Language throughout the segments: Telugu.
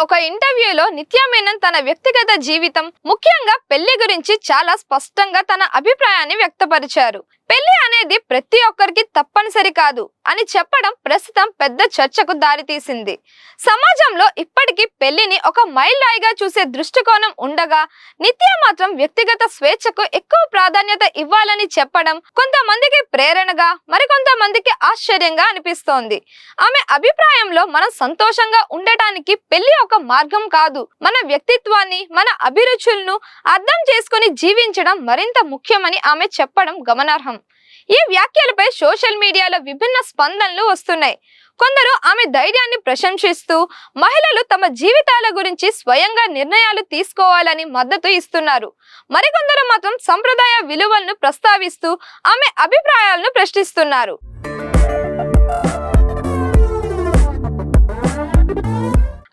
ఒక ఇంటర్వ్యూలో నిత్యా మేనన్ తన వ్యక్తిగత జీవితం, ముఖ్యంగా పెళ్లి గురించి చాలా స్పష్టంగా తన అభిప్రాయాన్ని వ్యక్తపరిచారు. పెళ్లి అనేది ప్రతి ఒక్కరికి తప్పనిసరి కాదు అని చెప్పడం ప్రస్తుతం పెద్ద చర్చకు దారితీసింది. సమాజంలో ఇప్పటికీ పెళ్లిని ఒక మైలురాయిగా చూసే దృష్టికోణం ఉండగా, నిత్య మాత్రం వ్యక్తిగత స్వేచ్ఛకు ఎక్కువ ప్రాధాన్యత ఇవ్వాలని చెప్పడం కొంతమందికి ప్రేరణగా, మరికొంతమందికి ఆశ్చర్యంగా అనిపిస్తోంది. ఆమె అభిప్రాయంలో మనం సంతోషంగా ఉండటానికి పెళ్లి ఒక మార్గం కాదు, మన వ్యక్తిత్వాన్ని, మన అభిరుచులను అర్థం చేసుకుని జీవించడం మరింత ముఖ్యమని ఆమె చెప్పడం గమనార్హం. ఈ వ్యాఖ్యలపై సోషల్ మీడియాలో విభిన్న స్పందనలు వస్తున్నాయి. కొందరు ఆమె ధైర్యాన్ని ప్రశంసిస్తూ, మహిళలు తమ జీవితాల గురించి స్వయంగా నిర్ణయాలు తీసుకోవాలని మద్దతు ఇస్తున్నారు. మరికొందరు మాత్రం సంప్రదాయ విలువలను ప్రస్తావిస్తూ ఆమె అభిప్రాయాలను ప్రశ్నిస్తున్నారు.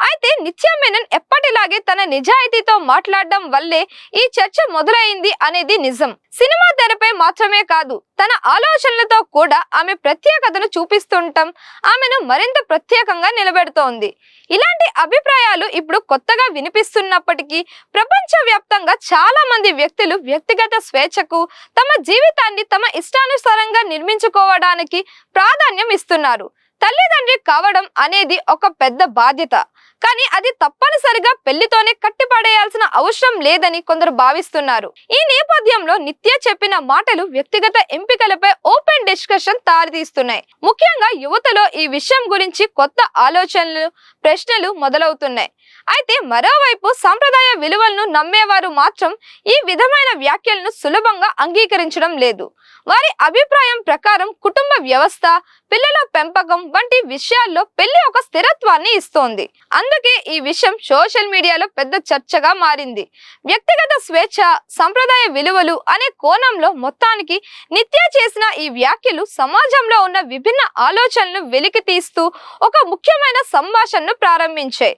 అయితే నిత్యా మేనన్ ఎప్పటిలాగే తన నిజాయితీతో మాట్లాడడం వల్లే ఈ చర్చ మొదలైంది అనేది నిజం. సినిమా తెరపై మాత్రమే కాదు, తన ఆలోచనలతో కూడా ఆమె ప్రత్యేకతను చూపిస్తుండటం ఆమెను మరింత ప్రత్యేకంగా నిలబెడుతోంది. ఇలాంటి అభిప్రాయాలు ఇప్పుడు కొత్తగా వినిపిస్తున్నప్పటికీ ప్రపంచవ్యాప్తంగా చాలా మంది వ్యక్తులు వ్యక్తిగత స్వేచ్ఛకు, తమ జీవితాన్ని తమ ఇష్టానుసారంగా నిర్మించుకోవడానికి ప్రాధాన్యం ఇస్తున్నారు. తల్లిదండ్రి కావడం అనేది ఒక పెద్ద బాధ్యత, కానీ అది తప్పనిసరిగా పెళ్లితోనే కట్టిపడేయాల్సిన అవసరం లేదని కొందరు భావిస్తున్నారు. ఈ నేపథ్యంలో నిత్య చెప్పిన మాటలు వ్యక్తిగత ఎంపికలపై ఓపెన్ డిస్కషన్ దారితీస్తున్నాయి. ముఖ్యంగా యువతలో ఈ విషయం గురించి కొత్త ఆలోచనలు, ప్రశ్నలు మొదలవుతున్నాయి. అయితే మరోవైపు సాంప్రదాయ విలువలను నమ్మేవారు మాత్రం ఈ విధమైన వ్యాఖ్యలను సులభంగా అంగీకరించడం లేదు. వారి అభిప్రాయం ప్రకారం కుటుంబ వ్యవస్థ, పిల్లల పెంపకం వంటి విషయాల్లో పెళ్లి ఒక స్థిరత్వాన్ని ఇస్తోంది. అందుకే ఈ విషయం సోషల్ మీడియాలో పెద్ద చర్చగా మారింది. వ్యక్తిగత స్వేచ్ఛ, సంప్రదాయ విలువలు అనే కోణంలో మొత్తానికి నిత్య చేసిన ఈ వ్యాఖ్యలు సమాజంలో ఉన్న విభిన్న ఆలోచనలను వెలికి తీస్తూ ఒక ముఖ్యమైన సంభాషణను ప్రారంభించాయి.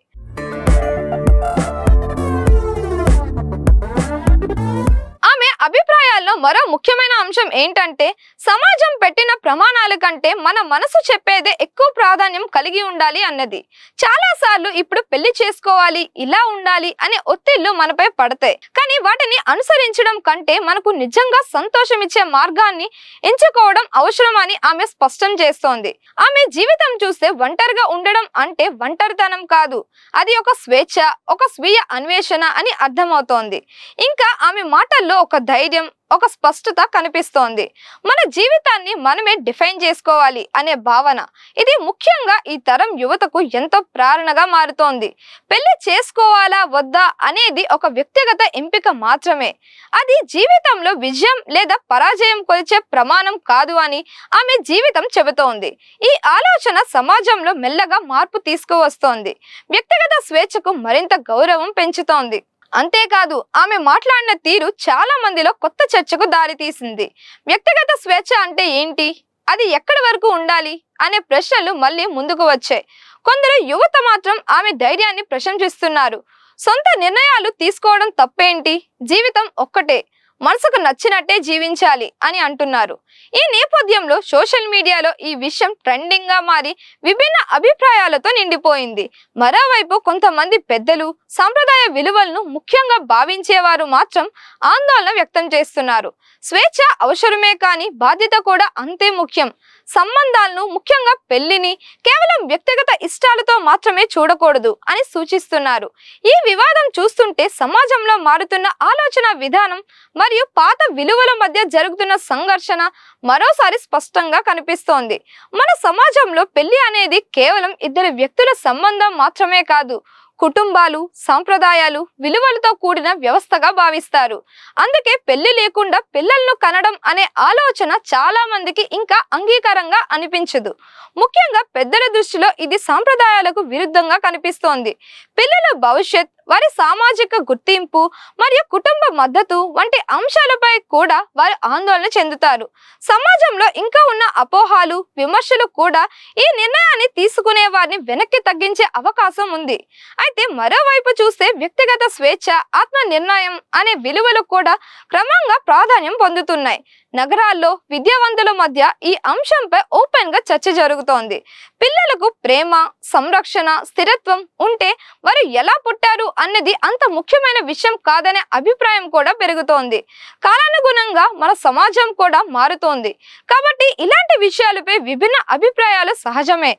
ఆమె అభిప్రాయాల్లో మరో ముఖ్యమైన అంశం ఏంటంటే, సమాజం పెట్టిన ప్రమాణాల కంటే మన మనసు చెప్పేదే ఎక్కువ ప్రాధాన్యం కలిగి ఉండాలి అన్నది. చాలా సార్లు ఇప్పుడు పెళ్లి చేసుకోవాలి, ఇలా ఉండాలి అనే ఒత్తిళ్లు మనపై పడతాయి. కానీ వాటిని అనుసరించడం కంటే మనకు నిజంగా సంతోషం ఇచ్చే మార్గాన్ని ఎంచుకోవడం అవసరమని ఆమె స్పష్టం చేస్తోంది. ఆమె జీవితం చూస్తే ఒంటరిగా ఉండడం అంటే ఒంటరితనం కాదు, అది ఒక స్వేచ్ఛ, ఒక స్వీయ అన్వేషణ అని అర్థమవుతోంది. ఇంకా ఆమె మాటల్లో ఒక ధైర్యం, ఒక స్పష్టత కనిపిస్తోంది. మన జీవితాన్ని మనమే డిఫైన్ చేసుకోవాలి అనే భావన, ఇది ముఖ్యంగా ఈ తరం యువతకు ఎంతో ప్రేరణగా మారుతోంది. పెళ్లి చేసుకోవాలా వద్దా అనేది ఒక వ్యక్తిగత ఎంపిక మాత్రమే, అది జీవితంలో విజయం లేదా పరాజయం కొలిచే ప్రమాణం కాదు అని ఆమె జీవితం చెబుతోంది. ఈ ఆలోచన సమాజంలో మెల్లగా మార్పు తీసుకువస్తోంది, వ్యక్తిగత స్వేచ్ఛకు మరింత గౌరవం పెంచుతోంది. అంతేకాదు, ఆమె మాట్లాడిన తీరు చాలా మందిలో కొత్త చర్చకు దారితీసింది. వ్యక్తిగత స్వేచ్ఛ అంటే ఏంటి, అది ఎక్కడి వరకు ఉండాలి అనే ప్రశ్నలు మళ్ళీ ముందుకు వచ్చాయి. కొందరు యువత మాత్రం ఆమె ధైర్యాన్ని ప్రశంసిస్తున్నారు. సొంత నిర్ణయాలు తీసుకోవడం తప్పేంటి, జీవితం ఒక్కటే, మనసుకు నచ్చినట్టే జీవించాలి అని అంటున్నారు. ఈ నేపథ్యంలో సోషల్ మీడియాలో ఈ విషయం ట్రెండింగ్ గా మారి విభిన్న అభిప్రాయాలతో నిండిపోయింది. మరోవైపు కొంతమంది పెద్దలు సాంప్రదాయ విలువలను ముఖ్యంగా భావించేవారు మాత్రం ఆందోళన వ్యక్తం చేస్తున్నారు. స్వేచ్ఛ అవసరమే, కానీ బాధ్యత కూడా అంతే ముఖ్యం. సంబంధాలను, ముఖ్యంగా పెళ్లిని కేవలం వ్యక్తిగత ఇష్టాలతో మాత్రమే చూడకూడదు అని సూచిస్తున్నారు. ఈ వివాదం చూస్తుంటే సమాజంలో మారుతున్న ఆలోచన విధానం మరియు పాత విలువల మధ్య జరుగుతున్న సంఘర్షణ మరోసారి స్పష్టంగా కనిపిస్తోంది. మన సమాజంలో పెళ్లి అనేది కేవలం ఇద్దరు వ్యక్తుల సంబంధం మాత్రమే కాదు, కుటుంబాలు, సాంప్రదాయాలు, విలువలతో కూడిన వ్యవస్థగా భావిస్తారు. అందుకే పెళ్లి లేకుండా పిల్లలను కనడం అనే ఆలోచన చాలా మందికి ఇంకా అంగీకారంగా అనిపించదు. ముఖ్యంగా పెద్దల దృష్టిలో ఇది సాంప్రదాయాలకు విరుద్ధంగా కనిపిస్తోంది. పిల్లల భవిష్యత్, వారి సామాజిక గుర్తింపు మరియు కుటుంబ మద్దతు వంటి అంశాలపై కూడా వారు ఆందోళన చెందుతారు. సమాజంలో ఇంకా ఉన్న అపోహలు, విమర్శలు కూడా ఈ నిర్ణయాన్ని తీసుకునే వారిని వెనక్కి తగ్గించే అవకాశం ఉంది. అయితే మరోవైపు చూస్తే వ్యక్తిగత స్వేచ్ఛ, ఆత్మ నిర్ణయం అనే విలువలు కూడా క్రమంగా ప్రాధాన్యం పొందుతున్నాయి. నగరాల్లో విద్యావంతుల మధ్య ఈ అంశంపై ఓపెన్ గా చర్చ జరుగుతోంది. పిల్లలకు ప్రేమ, సంరక్షణ, స్థిరత్వం ఉంటే వారు ఎలా పుట్టారు అన్నది అంత ముఖ్యమైన విషయం కాదనే అభిప్రాయం కూడా పెరుగుతోంది. కాలానుగుణంగా మన సమాజం కూడా మారుతోంది కాబట్టి ఇలాంటి విషయాలపై విభిన్న అభిప్రాయాలు సహజమే.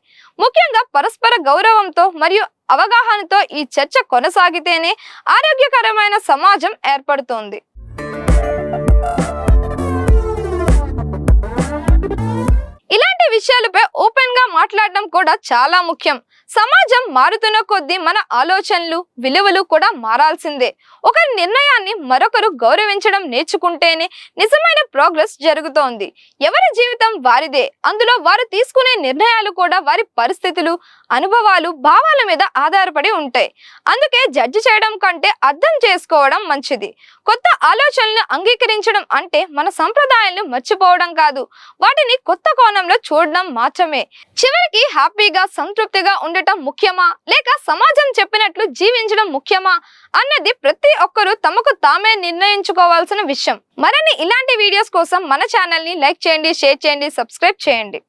ముఖ్యంగా పరస్పర గౌరవంతో మరియు అవగాహనతో ఈ చర్చ కొనసాగితేనే ఆరోగ్యకరమైన సమాజం ఏర్పడుతుంది. ఇలాంటి విషయాలపై ఓపెన్ గా మాట్లాడడం కూడా చాలా ముఖ్యం. సమాజం మారుతున్న కొద్దీ మన ఆలోచనలు, విలువలు కూడా మారాల్సిందే. ఒకరి నిర్ణయాన్ని మరొకరు గౌరవించడం నేర్చుకుంటేనే నిజమైన ప్రోగ్రెస్ జరుగుతోంది. ఎవరి జీవితం వారిదే, అందులో వారు తీసుకునే నిర్ణయాలు కూడా వారి పరిస్థితులు, అనుభవాలు, భావాల మీద ఆధారపడి ఉంటాయి. అందుకే జడ్జి చేయడం కంటే అర్థం చేసుకోవడం మంచిది. కొత్త ఆలోచనలను అంగీకరించడం అంటే మన సంప్రదాయాలను మర్చిపోవడం కాదు, వాటిని కొత్త కోణంలో చూడడం మాత్రమే. చివరికి హ్యాపీగా, సంతృప్తిగా ఉండటం ముఖ్యమా లేక సమాజం చెప్పినట్లు జీవించడం ముఖ్యమా అన్నది ప్రతి ఒక్కరూ తమకు తామే నిర్ణయించుకోవాల్సిన విషయం. మరిన్ని ఇలాంటి వీడియోస్ కోసం మన ఛానల్ ని లైక్ చేయండి, షేర్ చేయండి, సబ్స్క్రైబ్ చేయండి.